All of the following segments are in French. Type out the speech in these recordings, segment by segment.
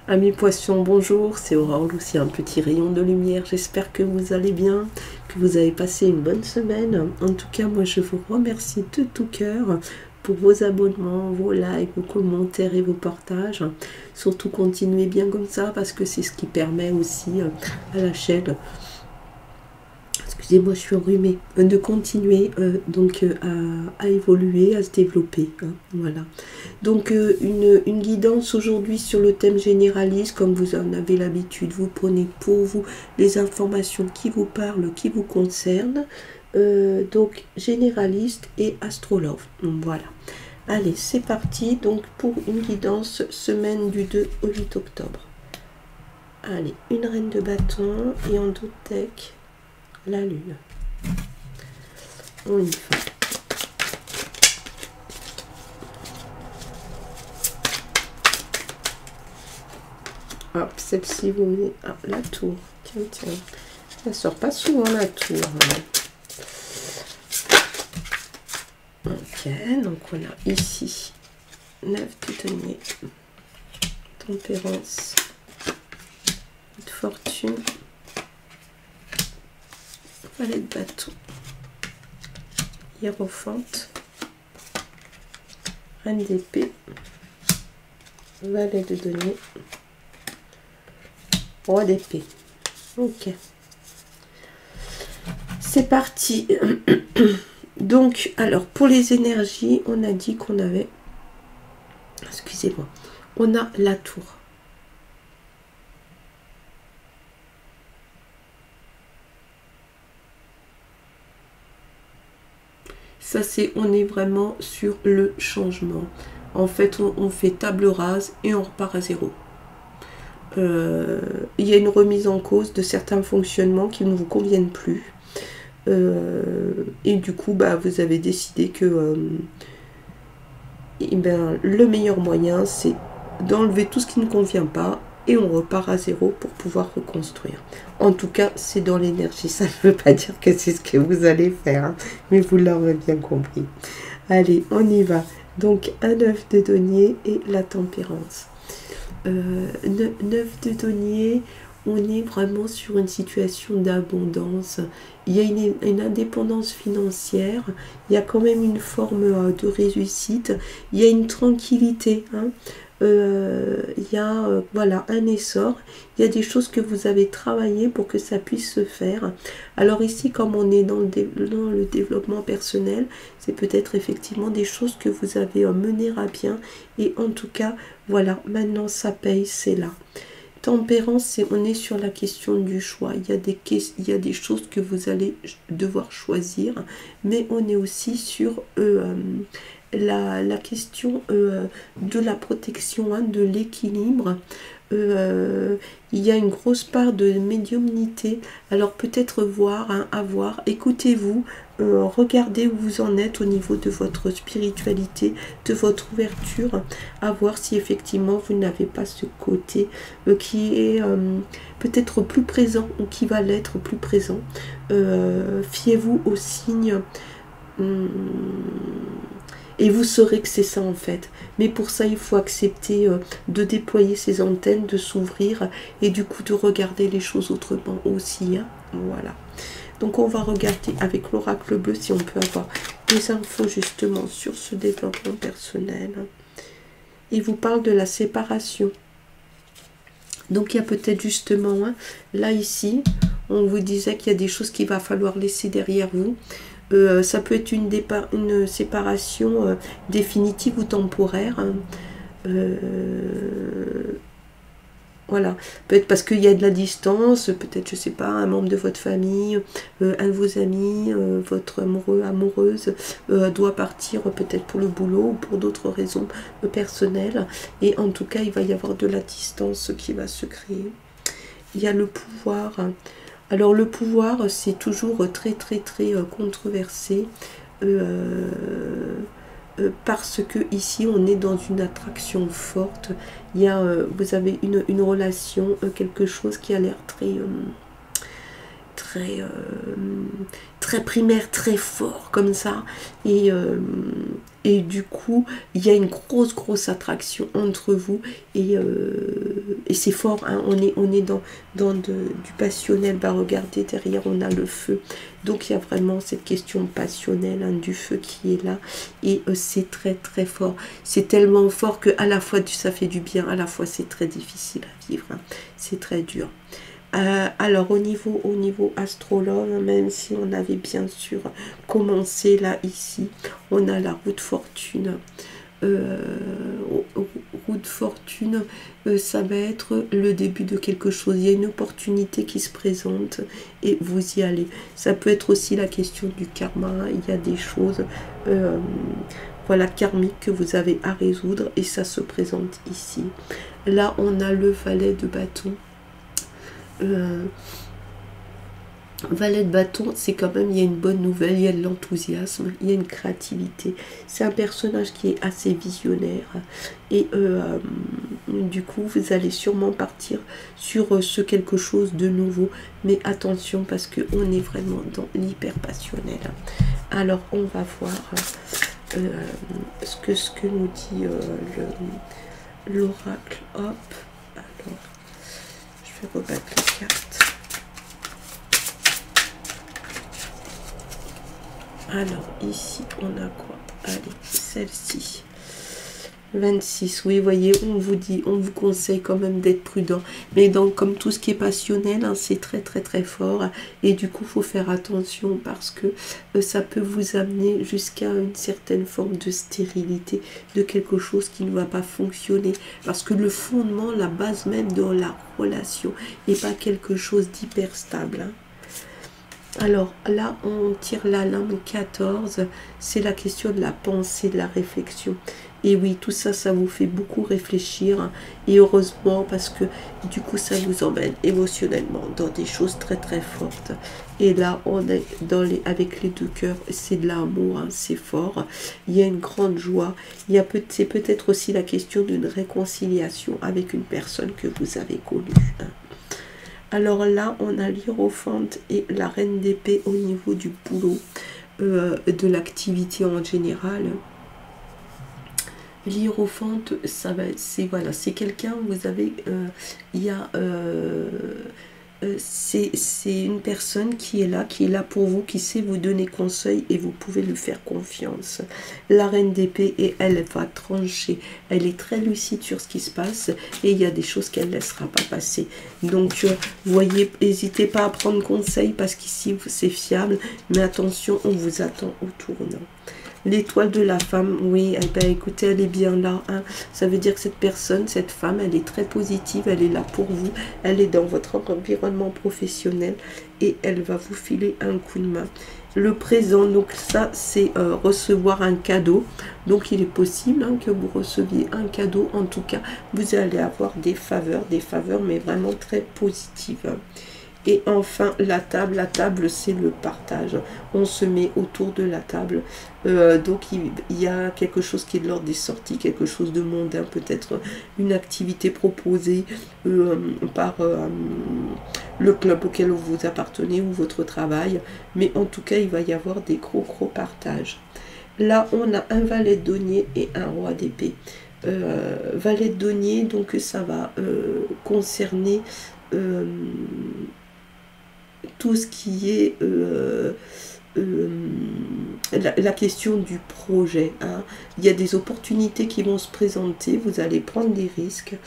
Amis poissons, bonjour, c'est Aurore, aussi un petit rayon de lumière. J'espère que vous allez bien, que vous avez passé une bonne semaine. En tout cas, moi je vous remercie de tout cœur pour vos abonnements, vos likes, vos commentaires et vos partages. Surtout continuez bien comme ça parce que c'est ce qui permet aussi à la chaîne, excusez-moi, je suis enrhumée, de continuer à évoluer, à se développer. Voilà. Donc une guidance aujourd'hui sur le thème généraliste, comme vous en avez l'habitude, vous prenez pour vous les informations qui vous parlent, qui vous concernent. Donc généraliste et astrologue. Voilà. Allez, c'est parti donc pour une guidance semaine du 2 au 8 octobre. Allez, une reine de bâton et en dos de deck, la lune. On y va. Hop, celle-ci vous met la tour. Tiens, tiens. Elle sort pas souvent la tour. Ok, donc on a ici 9 de denier, tempérance, de fortune, valet de bâton, hiérophante, reine d'épée, valet de denier, roi d'épée. Ok. C'est parti. Donc, alors, pour les énergies, on a dit qu'on avait... Excusez-moi. On a la tour. Ça, c'est... On est vraiment sur le changement. En fait, on fait table rase et on repart à zéro. Il y a une remise en cause de certains fonctionnements qui ne vous conviennent plus. Et du coup, vous avez décidé que le meilleur moyen, c'est d'enlever tout ce qui ne convient pas et on repart à zéro pour pouvoir reconstruire. En tout cas, c'est dans l'énergie. Ça ne veut pas dire que c'est ce que vous allez faire, hein, mais vous l'aurez bien compris. Allez, on y va. Donc, un 9 de denier et la tempérance. 9 de denier, on est vraiment sur une situation d'abondance. Il y a une indépendance financière, il y a quand même une forme de réussite, il y a une tranquillité, hein. Il y a voilà, un essor, il y a des choses que vous avez travaillé pour que ça puisse se faire. Alors ici, comme on est dans le développement personnel, c'est peut-être effectivement des choses que vous avez menées à bien, et en tout cas, voilà, maintenant ça paye, c'est là. Tempérance, on est sur la question du choix. Il y a des choses que vous allez devoir choisir, mais on est aussi sur la question de la protection, hein, de l'équilibre. Il y a une grosse part de médiumnité. Alors peut-être voir, hein, à voir, écoutez-vous, regardez où vous en êtes au niveau de votre spiritualité, de votre ouverture, à voir si effectivement vous n'avez pas ce côté qui est peut-être plus présent ou qui va l'être plus présent. Fiez-vous aux signes. Et vous saurez que c'est ça en fait. Mais pour ça, il faut accepter de déployer ses antennes, de s'ouvrir et du coup de regarder les choses autrement aussi, hein. Voilà. Donc on va regarder avec l'oracle bleu si on peut avoir des infos justement sur ce développement personnel. Il vous parle de la séparation. Donc il y a peut-être justement, hein, là ici, on vous disait qu'il y a des choses qu'il va falloir laisser derrière vous. Ça peut être une séparation définitive ou temporaire, hein. Voilà, peut-être parce qu'il y a de la distance, peut-être, je sais pas, un membre de votre famille, un de vos amis, votre amoureux, amoureuse, doit partir peut-être pour le boulot ou pour d'autres raisons personnelles. Et en tout cas, il va y avoir de la distance qui va se créer. Il y a le pouvoir. Alors le pouvoir, c'est toujours très controversé. Parce que ici on est dans une attraction forte. Il y a, vous avez une relation, quelque chose qui a l'air très primaire, très fort comme ça, et du coup il y a une grosse attraction entre vous, et et c'est fort, hein, on est du passionnel. Bah, regardez, derrière, on a le feu. Donc, il y a vraiment cette question passionnelle, hein, du feu qui est là. Et c'est très, très fort. C'est tellement fort que à la fois, ça fait du bien, à la fois, c'est très difficile à vivre. Hein. C'est très dur. Alors, au niveau astrologue, même si on avait bien sûr commencé là, ici, on a la roue de fortune. Roue de fortune, ça va être le début de quelque chose. Il y a une opportunité qui se présente et vous y allez. Ça peut être aussi la question du karma. Il y a des choses voilà, karmiques que vous avez à résoudre et ça se présente ici. Là, on a le valet de bâton. Valet de bâton, c'est quand même, il y a une bonne nouvelle, il y a de l'enthousiasme, il y a une créativité. C'est un personnage qui est assez visionnaire. Et du coup, vous allez sûrement partir sur ce quelque chose de nouveau. Mais attention, parce qu'on est vraiment dans l'hyper passionnel. Alors, on va voir ce que nous dit l'oracle. Hop, alors, je vais rebattre les cartes. Alors, ici, on a quoi? Allez, celle-ci. 26, oui, voyez, on vous dit, on vous conseille quand même d'être prudent. Mais donc, comme tout ce qui est passionnel, hein, c'est très, très, très fort. Et du coup, il faut faire attention parce que ça peut vous amener jusqu'à une certaine forme de stérilité, de quelque chose qui ne va pas fonctionner. Parce que le fondement, la base même de la relation n'est pas quelque chose d'hyper stable, hein. Alors là, on tire la lame 14, c'est la question de la pensée, de la réflexion. Et oui, tout ça, ça vous fait beaucoup réfléchir. Et heureusement, parce que du coup, ça vous emmène émotionnellement dans des choses très très fortes. Et là, on est avec les deux cœurs, c'est de l'amour, hein, c'est fort. Il y a une grande joie. C'est peut-être aussi la question d'une réconciliation avec une personne que vous avez connue, hein. Alors là, on a l'hiérophante et la reine d'épée au niveau du boulot, de l'activité en général. L'hiérophante, c'est quelqu'un, vous avez, c'est une personne qui est là pour vous, qui sait vous donner conseil et vous pouvez lui faire confiance. La reine d'épée, et elle va trancher. Elle est très lucide sur ce qui se passe et il y a des choses qu'elle ne laissera pas passer. Donc, voyez, n'hésitez pas à prendre conseil parce qu'ici, c'est fiable. Mais attention, on vous attend au tournant. L'étoile de la femme, oui, eh ben, écoutez, elle est bien là, hein. Ça veut dire que cette personne, cette femme, elle est très positive, elle est là pour vous, elle est dans votre environnement professionnel et elle va vous filer un coup de main. Le présent, donc ça, c'est recevoir un cadeau. Donc, il est possible, hein, que vous receviez un cadeau. En tout cas, vous allez avoir des faveurs, mais vraiment très positives. Et enfin, la table, c'est le partage. On se met autour de la table. Donc, il y a quelque chose qui est de l'ordre des sorties, quelque chose de mondain, peut-être une activité proposée par le club auquel vous appartenez ou votre travail. Mais en tout cas, il va y avoir des gros partages. Là, on a un valet de denier et un roi d'épée. Valet de denier, donc ça va concerner tout ce qui est la question du projet, hein. Il y a des opportunités qui vont se présenter, vous allez prendre des risques,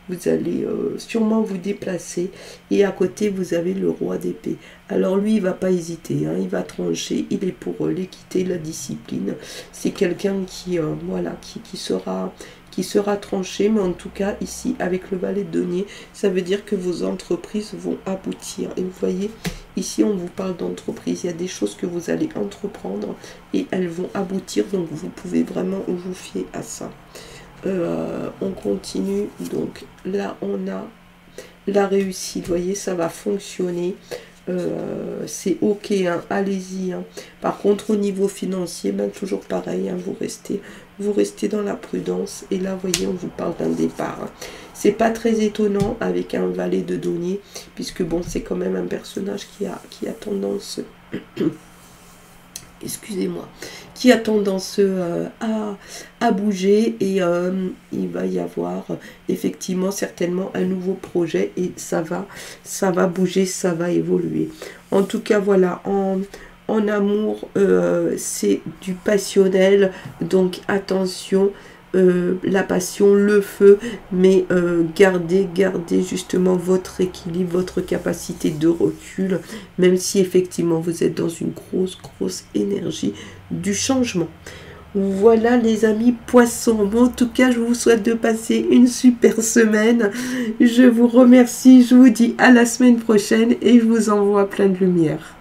vous allez sûrement vous déplacer et à côté vous avez le roi d'épée. Alors lui il va pas hésiter, hein, il va trancher, il est pour l'équité, la discipline. C'est quelqu'un qui voilà, qui sera tranché, mais en tout cas ici avec le valet de denier, ça veut dire que vos entreprises vont aboutir. Et vous voyez, ici on vous parle d'entreprise, il y a des choses que vous allez entreprendre et elles vont aboutir, donc vous pouvez vraiment vous fier à ça. On continue, donc là on a la réussite, vous voyez, ça va fonctionner. C'est ok, hein, allez-y, hein. Par contre au niveau financier, ben, toujours pareil, hein, vous restez dans la prudence et là vous voyez on vous parle d'un départ, hein. C'est pas très étonnant avec un valet de denier puisque bon c'est quand même un personnage qui a tendance excusez-moi, qui a tendance à bouger, et il va y avoir effectivement certainement un nouveau projet, et ça va bouger, ça va évoluer. En tout cas, voilà, en amour, c'est du passionnel, donc attention, la passion, le feu, mais gardez justement votre équilibre, votre capacité de recul, même si effectivement vous êtes dans une grosse énergie du changement. Voilà les amis poissons. Bon, en tout cas, je vous souhaite de passer une super semaine. Je vous remercie, je vous dis à la semaine prochaine, et je vous envoie plein de lumière.